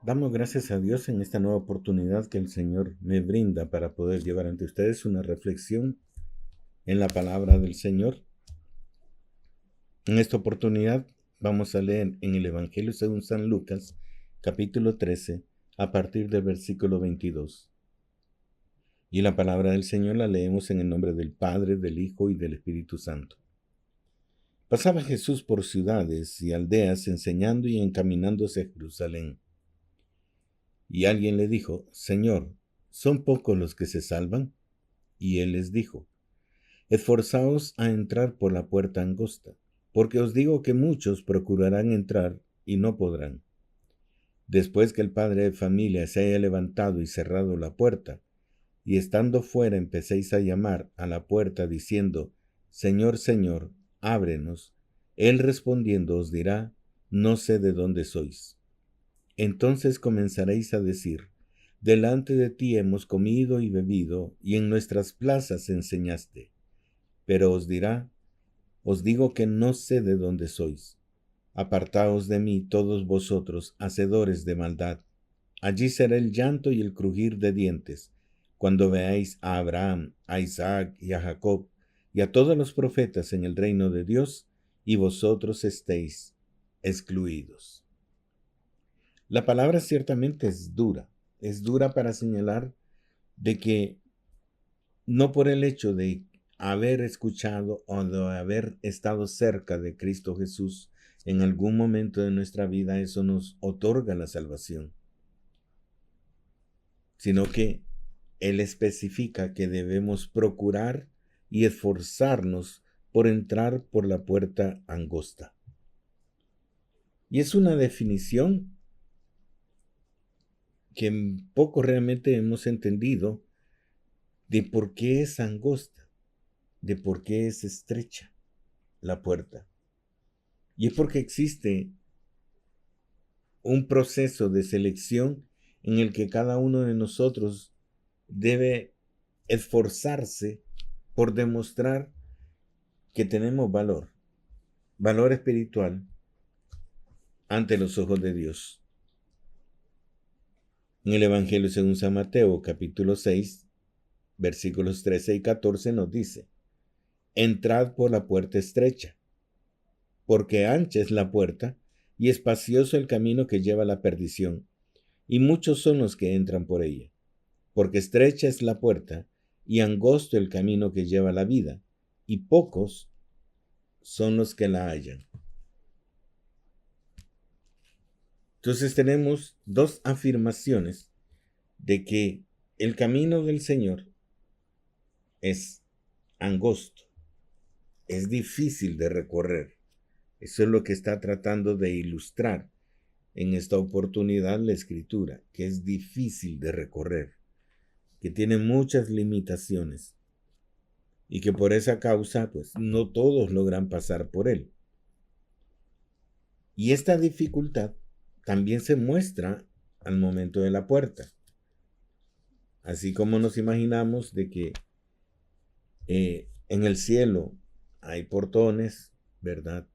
Damos gracias a Dios en esta nueva oportunidad que el Señor me brinda para poder llevar ante ustedes una reflexión en la palabra del Señor. En esta oportunidad vamos a leer en el Evangelio según San Lucas, capítulo 13, a partir del versículo 22. Y la palabra del Señor la leemos en el nombre del Padre, del Hijo y del Espíritu Santo. Pasaba Jesús por ciudades y aldeas enseñando y encaminándose a Jerusalén. Y alguien le dijo: Señor, ¿son pocos los que se salvan? Y él les dijo: Esforzaos a entrar por la puerta angosta, porque os digo que muchos procurarán entrar y no podrán. Después que el padre de familia se haya levantado y cerrado la puerta, y estando fuera empecéis a llamar a la puerta diciendo: Señor, Señor, ábrenos, él respondiendo os dirá: No sé de dónde sois. Entonces comenzaréis a decir: Delante de ti hemos comido y bebido, y en nuestras plazas enseñaste. Pero os dirá: Os digo que no sé de dónde sois. Apartaos de mí todos vosotros, hacedores de maldad. Allí será el llanto y el crujir de dientes, cuando veáis a Abraham, a Isaac y a Jacob, y a todos los profetas en el reino de Dios, y vosotros estéis excluidos. La palabra ciertamente es dura para señalar de que no por el hecho de haber escuchado o de haber estado cerca de Cristo Jesús en algún momento de nuestra vida, eso nos otorga la salvación, sino que Él especifica que debemos procurar y esforzarnos por entrar por la puerta angosta. Y es una definición que poco realmente hemos entendido de por qué es angosta, de por qué es estrecha la puerta. Y es porque existe un proceso de selección en el que cada uno de nosotros debe esforzarse por demostrar que tenemos valor espiritual ante los ojos de Dios. En el Evangelio según San Mateo, capítulo 6, versículos 13 y 14 nos dice: Entrad por la puerta estrecha, porque ancha es la puerta y espacioso el camino que lleva a la perdición, y muchos son los que entran por ella. Porque estrecha es la puerta y angosto el camino que lleva a la vida, y pocos son los que la hallan. Entonces tenemos dos afirmaciones de que el camino del Señor es angosto, es difícil de recorrer. Eso es lo que está tratando de ilustrar en esta oportunidad la Escritura, que es difícil de recorrer, que tiene muchas limitaciones y que por esa causa pues no todos logran pasar por él. Y esta dificultad también se muestra al momento de la puerta. Así como nos imaginamos de que en el cielo hay portones, ¿verdad?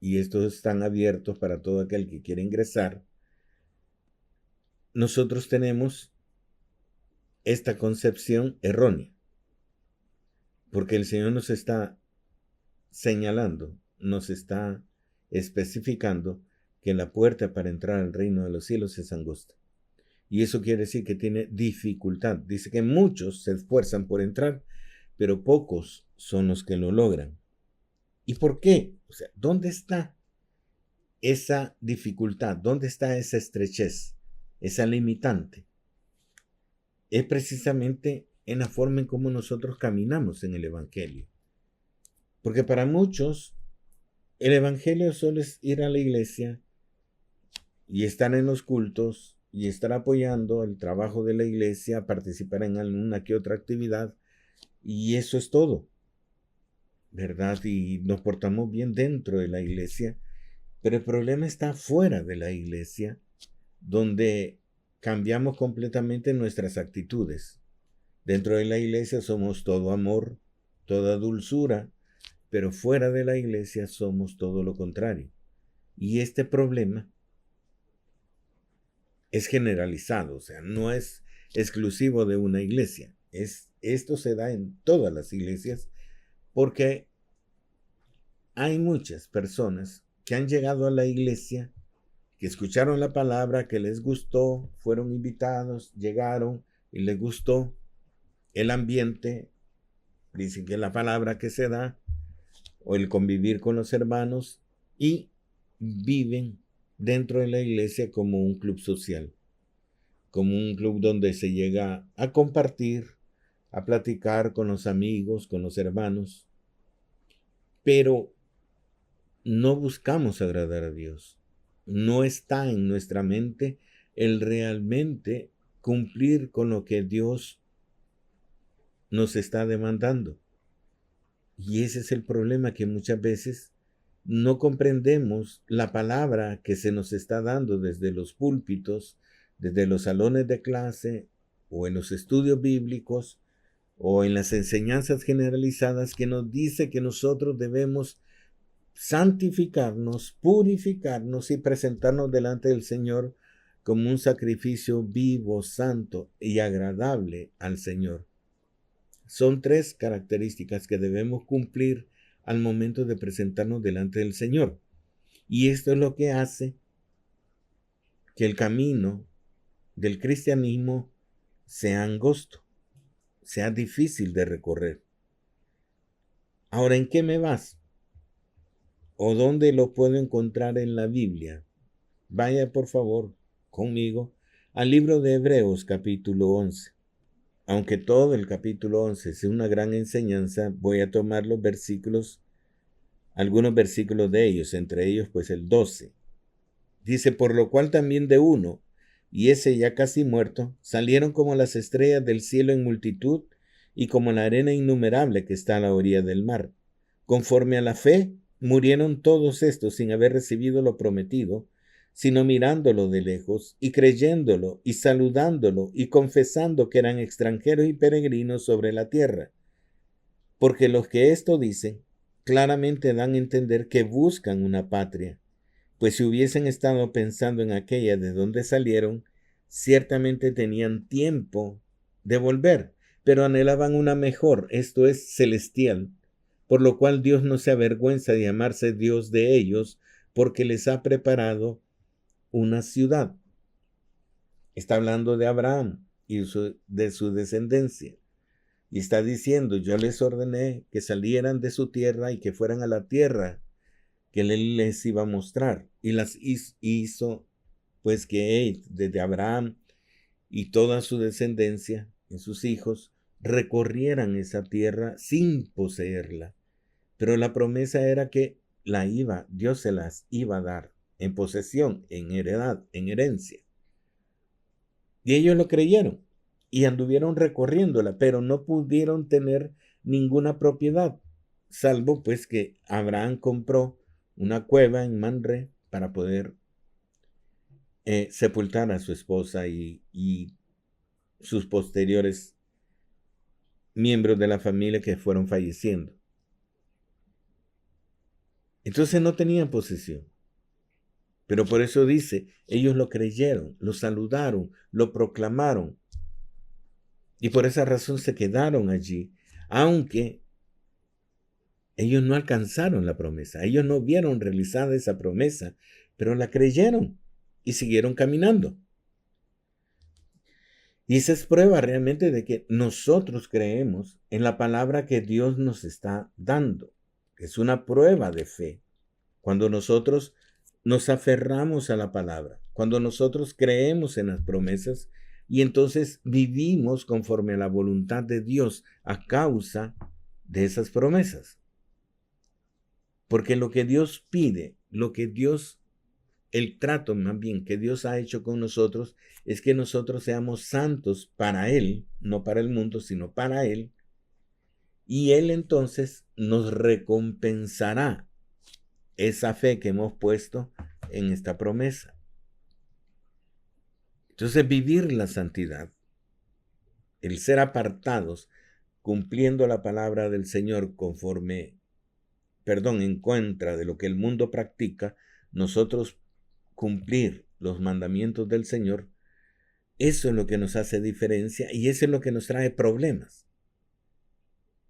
Y estos están abiertos para todo aquel que quiere ingresar. Nosotros tenemos esta concepción errónea. Porque el Señor nos está señalando, nos está especificando que la puerta para entrar al reino de los cielos es angosta. Y eso quiere decir que tiene dificultad. Dice que muchos se esfuerzan por entrar, pero pocos son los que lo logran. ¿Y por qué? O sea, ¿dónde está esa dificultad? ¿Dónde está esa estrechez? Esa limitante. Es precisamente en la forma en cómo nosotros caminamos en el Evangelio. Porque para muchos, el Evangelio solo es ir a la iglesia y estar en los cultos y estar apoyando el trabajo de la iglesia, participar en alguna que otra actividad, y eso es todo, ¿verdad? Y nos portamos bien dentro de la iglesia, pero el problema está fuera de la iglesia, donde cambiamos completamente nuestras actitudes. Dentro de la iglesia somos todo amor, toda dulzura, pero fuera de la iglesia somos todo lo contrario. Y este problema es generalizado, o sea, no es exclusivo de una iglesia. Esto se da en todas las iglesias porque hay muchas personas que han llegado a la iglesia, que escucharon la palabra, que les gustó, fueron invitados, llegaron y les gustó el ambiente, dicen que la palabra que se da, o el convivir con los hermanos, y viven dentro de la iglesia como un club social, como un club donde se llega a compartir, a platicar con los amigos, con los hermanos, pero no buscamos agradar a Dios. No está en nuestra mente el realmente cumplir con lo que Dios nos está demandando. Y ese es el problema, que muchas veces no comprendemos la palabra que se nos está dando desde los púlpitos, desde los salones de clase, o en los estudios bíblicos, o en las enseñanzas generalizadas, que nos dice que nosotros debemos santificarnos, purificarnos y presentarnos delante del Señor como un sacrificio vivo, santo y agradable al Señor. Son 3 características que debemos cumplir al momento de presentarnos delante del Señor. Y esto es lo que hace que el camino del cristianismo sea angosto, sea difícil de recorrer. Ahora, ¿en qué me vas? ¿O dónde lo puedo encontrar en la Biblia? Vaya por favor conmigo al libro de Hebreos capítulo 11. Aunque todo el capítulo 11 es una gran enseñanza, voy a tomar los versículos, algunos versículos de ellos, entre ellos pues el 12. Dice: por lo cual también de uno, y ese ya casi muerto, salieron como las estrellas del cielo en multitud, y como la arena innumerable que está a la orilla del mar. Conforme a la fe, murieron todos estos sin haber recibido lo prometido, sino mirándolo de lejos, y creyéndolo, y saludándolo, y confesando que eran extranjeros y peregrinos sobre la tierra. Porque los que esto dicen, claramente dan a entender que buscan una patria, pues si hubiesen estado pensando en aquella de donde salieron, ciertamente tenían tiempo de volver, pero anhelaban una mejor, esto es celestial, por lo cual Dios no se avergüenza de llamarse Dios de ellos, porque les ha preparado una ciudad. Está hablando de Abraham y de su descendencia. Y está diciendo: yo les ordené que salieran de su tierra y que fueran a la tierra que él les iba a mostrar. Y las hizo pues que desde Abraham y toda su descendencia y sus hijos recorrieran esa tierra sin poseerla. Pero la promesa era que Dios se las iba a dar en posesión, en heredad, en herencia. Y ellos lo creyeron y anduvieron recorriéndola, pero no pudieron tener ninguna propiedad, salvo pues que Abraham compró una cueva en Mamre para poder sepultar a su esposa y sus posteriores miembros de la familia que fueron falleciendo. Entonces no tenían posesión. Pero por eso dice, ellos lo creyeron, lo saludaron, lo proclamaron. Y por esa razón se quedaron allí, aunque Ellos no alcanzaron la promesa, ellos no vieron realizada esa promesa, pero la creyeron y siguieron caminando. Y esa es prueba realmente de que nosotros creemos en la palabra que Dios nos está dando. Es una prueba de fe. Cuando nosotros nos aferramos a la palabra, cuando nosotros creemos en las promesas y entonces vivimos conforme a la voluntad de Dios a causa de esas promesas. Porque lo que Dios pide, el trato más bien que Dios ha hecho con nosotros es que nosotros seamos santos para Él, no para el mundo, sino para Él. Y Él entonces nos recompensará esa fe que hemos puesto en esta promesa. Entonces vivir la santidad, el ser apartados, cumpliendo la palabra del Señor en contra de lo que el mundo practica, nosotros cumplir los mandamientos del Señor, eso es lo que nos hace diferencia y eso es lo que nos trae problemas.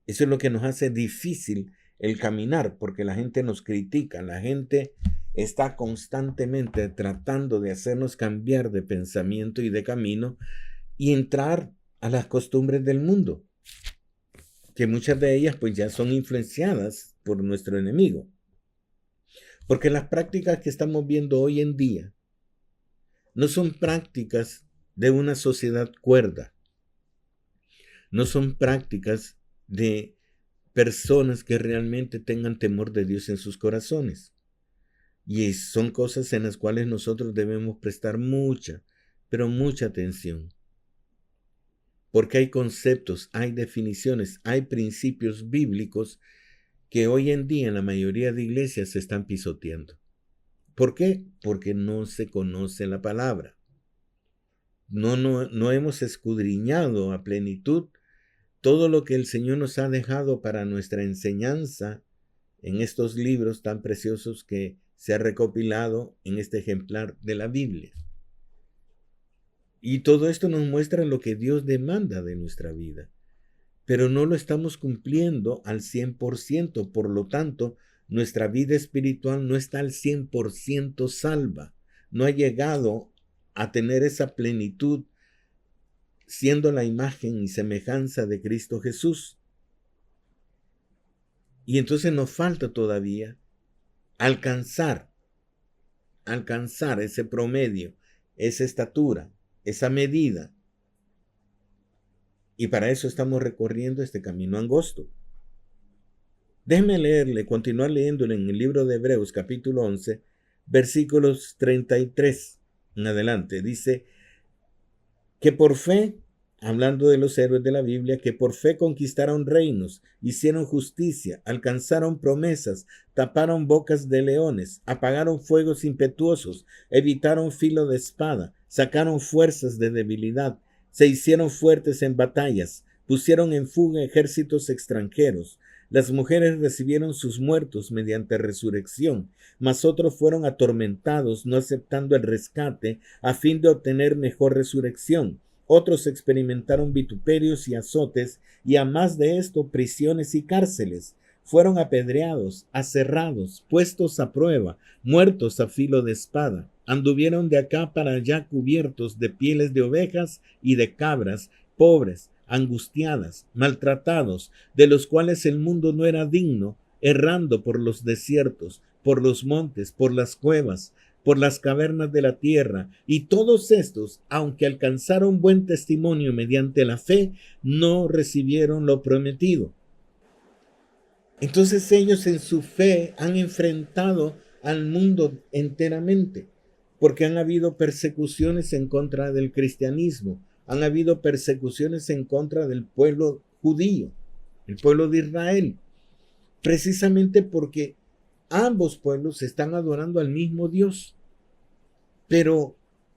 Eso es lo que nos hace difícil el caminar, porque la gente nos critica, la gente está constantemente tratando de hacernos cambiar de pensamiento y de camino y entrar a las costumbres del mundo, que muchas de ellas pues ya son influenciadas por nuestro enemigo. Porque las prácticas que estamos viendo hoy en día no son prácticas de una sociedad cuerda, no son prácticas de personas que realmente tengan temor de Dios en sus corazones. Y son cosas en las cuales nosotros debemos prestar mucha, pero mucha atención. Porque hay conceptos, hay definiciones, hay principios bíblicos que hoy en día en la mayoría de iglesias se están pisoteando. ¿Por qué? Porque no se conoce la palabra. No hemos escudriñado a plenitud todo lo que el Señor nos ha dejado para nuestra enseñanza en estos libros tan preciosos que se ha recopilado en este ejemplar de la Biblia. Y todo esto nos muestra lo que Dios demanda de nuestra vida, pero no lo estamos cumpliendo al 100%, por lo tanto, nuestra vida espiritual no está al 100% salva, no ha llegado a tener esa plenitud siendo la imagen y semejanza de Cristo Jesús. Y entonces nos falta todavía alcanzar ese promedio, esa estatura, esa medida. Y para eso estamos recorriendo este camino angosto. Déjeme continuar leyéndole en el libro de Hebreos, capítulo 11, versículos 33 en adelante. Dice que por fe, hablando de los héroes de la Biblia, que por fe conquistaron reinos, hicieron justicia, alcanzaron promesas, taparon bocas de leones, apagaron fuegos impetuosos, evitaron filo de espada, sacaron fuerzas de debilidad, se hicieron fuertes en batallas, pusieron en fuga ejércitos extranjeros. Las mujeres recibieron sus muertos mediante resurrección, mas otros fueron atormentados, no aceptando el rescate, a fin de obtener mejor resurrección. Otros experimentaron vituperios y azotes, y a más de esto, prisiones y cárceles. Fueron apedreados, aserrados, puestos a prueba, muertos a filo de espada. Anduvieron de acá para allá cubiertos de pieles de ovejas y de cabras, pobres, angustiadas, maltratados, de los cuales el mundo no era digno, errando por los desiertos, por los montes, por las cuevas, por las cavernas de la tierra, y todos estos, aunque alcanzaron buen testimonio mediante la fe, no recibieron lo prometido. Entonces ellos en su fe han enfrentado al mundo enteramente, porque han habido persecuciones en contra del cristianismo, han habido persecuciones en contra del pueblo judío, el pueblo de Israel, precisamente porque ambos pueblos están adorando al mismo Dios. Pero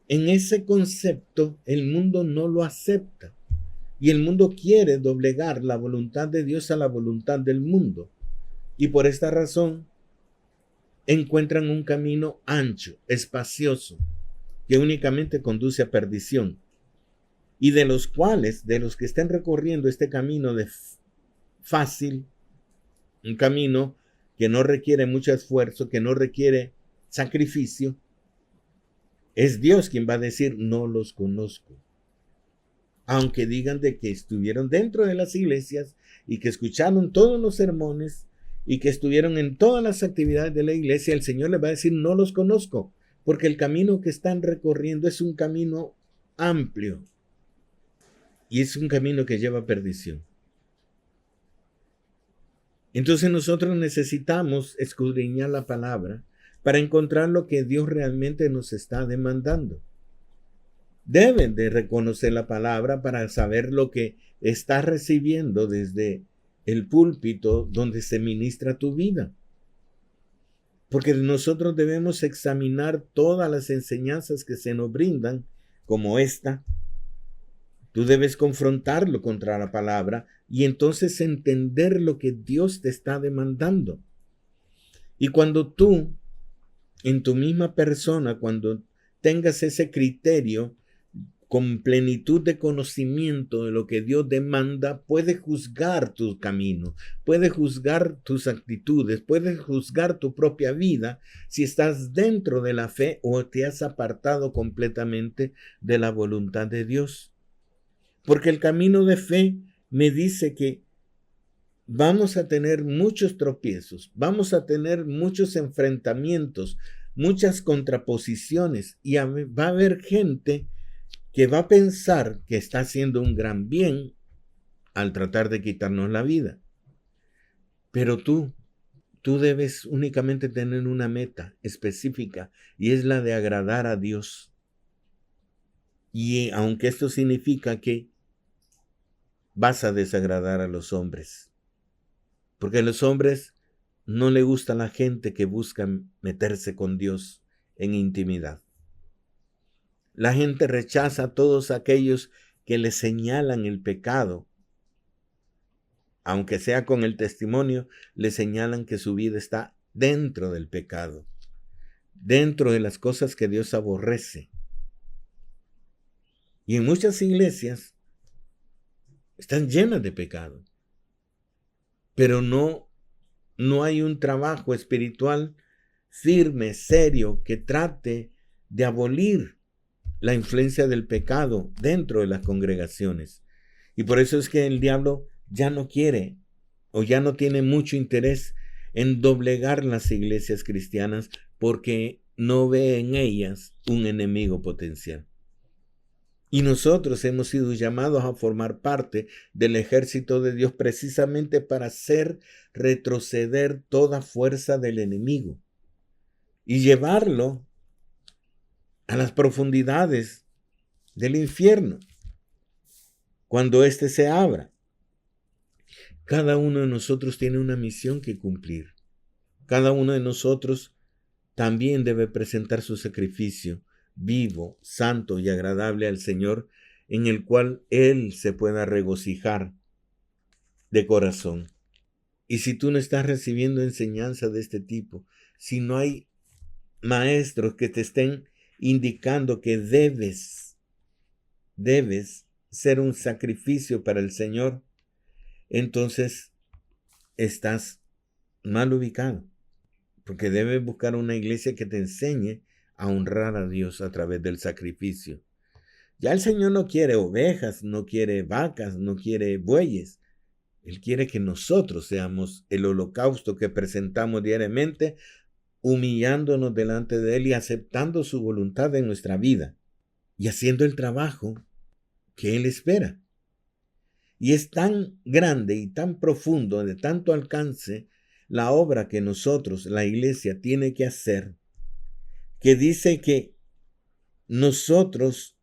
en ese concepto el mundo no lo acepta. Y el mundo quiere doblegar la voluntad de Dios a la voluntad del mundo. Y por esta razón encuentran un camino ancho, espacioso, que únicamente conduce a perdición. Y de los que estén recorriendo este camino de fácil, un camino que no requiere mucho esfuerzo, que no requiere sacrificio, es Dios quien va a decir, no los conozco. Aunque digan de que estuvieron dentro de las iglesias y que escucharon todos los sermones y que estuvieron en todas las actividades de la iglesia, el Señor les va a decir, no los conozco, porque el camino que están recorriendo es un camino amplio y es un camino que lleva a perdición. Entonces nosotros necesitamos escudriñar la palabra para encontrar lo que Dios realmente nos está demandando. Deben de reconocer la palabra para saber lo que estás recibiendo desde el púlpito donde se ministra tu vida. Porque nosotros debemos examinar todas las enseñanzas que se nos brindan, como esta. Tú debes confrontarlo contra la palabra y entonces entender lo que Dios te está demandando. Y cuando tú, en tu misma persona, cuando tengas ese criterio con plenitud de conocimiento de lo que Dios demanda, puedes juzgar tu camino, puedes juzgar tus actitudes, puedes juzgar tu propia vida si estás dentro de la fe o te has apartado completamente de la voluntad de Dios. Porque el camino de fe me dice que vamos a tener muchos tropiezos, vamos a tener muchos enfrentamientos, muchas contraposiciones y va a haber gente que va a pensar que está haciendo un gran bien al tratar de quitarnos la vida. Pero tú debes únicamente tener una meta específica y es la de agradar a Dios. Y aunque esto significa que vas a desagradar a los hombres, porque a los hombres no le gusta la gente que busca meterse con Dios en intimidad. La gente rechaza a todos aquellos que le señalan el pecado. Aunque sea con el testimonio, le señalan que su vida está dentro del pecado, dentro de las cosas que Dios aborrece. Y en muchas iglesias están llenas de pecado, pero no hay un trabajo espiritual firme, serio, que trate de abolir la influencia del pecado dentro de las congregaciones. Y por eso es que el diablo ya no quiere o ya no tiene mucho interés en doblegar las iglesias cristianas porque no ve en ellas un enemigo potencial. Y nosotros hemos sido llamados a formar parte del ejército de Dios precisamente para hacer retroceder toda fuerza del enemigo y llevarlo a las profundidades del infierno cuando éste se abra. Cada uno de nosotros tiene una misión que cumplir. Cada uno de nosotros también debe presentar su sacrificio vivo, santo y agradable al Señor, en el cual Él se pueda regocijar de corazón. Y si tú no estás recibiendo enseñanza de este tipo, si no hay maestros que te estén indicando que debes ser un sacrificio para el Señor, entonces estás mal ubicado, porque debes buscar una iglesia que te enseñe a honrar a Dios a través del sacrificio. Ya el Señor no quiere ovejas, no quiere vacas, no quiere bueyes. Él quiere que nosotros seamos el holocausto que presentamos diariamente, humillándonos delante de Él y aceptando su voluntad en nuestra vida y haciendo el trabajo que Él espera. Y es tan grande y tan profundo, de tanto alcance, la obra que nosotros, la iglesia, tiene que hacer, que dice que nosotros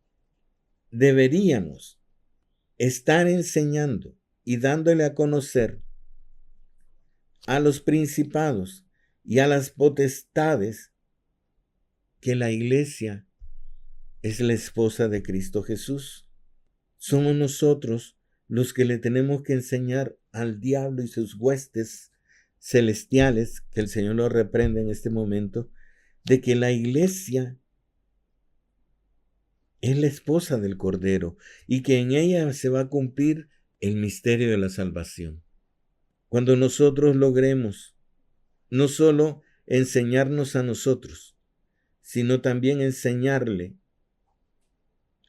deberíamos estar enseñando y dándole a conocer a los principados y a las potestades que la iglesia es la esposa de Cristo Jesús. Somos nosotros los que le tenemos que enseñar al diablo y sus huestes celestiales, que el Señor los reprende en este momento, de que la iglesia es la esposa del Cordero y que en ella se va a cumplir el misterio de la salvación. Cuando nosotros logremos no solo enseñarnos a nosotros, sino también enseñarle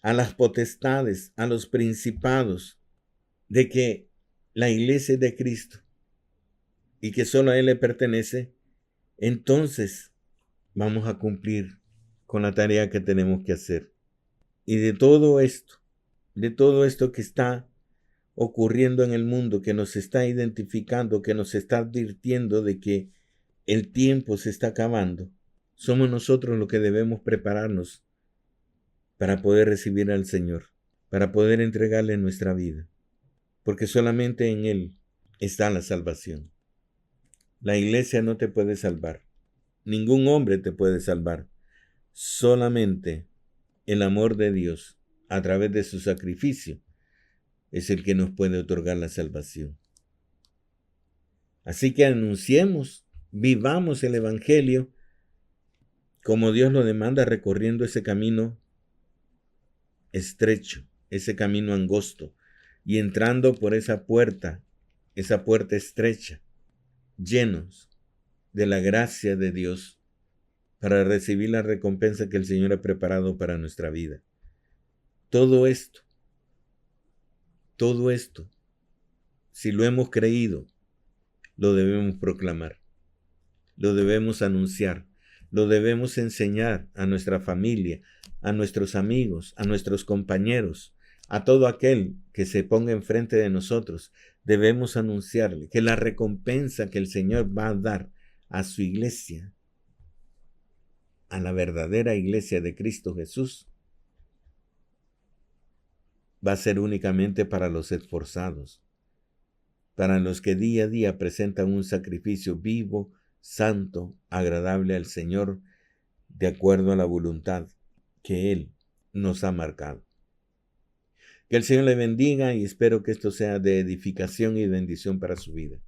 a las potestades, a los principados, de que la iglesia es de Cristo y que solo a Él le pertenece, entonces vamos a cumplir con la tarea que tenemos que hacer. Y de todo esto que está ocurriendo en el mundo, que nos está identificando, que nos está advirtiendo de que el tiempo se está acabando, somos nosotros los que debemos prepararnos para poder recibir al Señor, para poder entregarle nuestra vida, porque solamente en Él está la salvación. La iglesia no te puede salvar, ningún hombre te puede salvar, solamente el amor de Dios a través de su sacrificio es el que nos puede otorgar la salvación. Así que anunciemos, vivamos el Evangelio como Dios lo demanda, recorriendo ese camino estrecho, ese camino angosto, y entrando por esa puerta estrecha, llenos de la gracia de Dios para recibir la recompensa que el Señor ha preparado para nuestra vida. Todo esto, si lo hemos creído, lo debemos proclamar, lo debemos anunciar, lo debemos enseñar a nuestra familia, a nuestros amigos, a nuestros compañeros, a todo aquel que se ponga enfrente de nosotros. Debemos anunciarle que la recompensa que el Señor va a dar a su iglesia, a la verdadera iglesia de Cristo Jesús, va a ser únicamente para los esforzados, para los que día a día presentan un sacrificio vivo, santo, agradable al Señor, de acuerdo a la voluntad que Él nos ha marcado. Que el Señor le bendiga y espero que esto sea de edificación y bendición para su vida.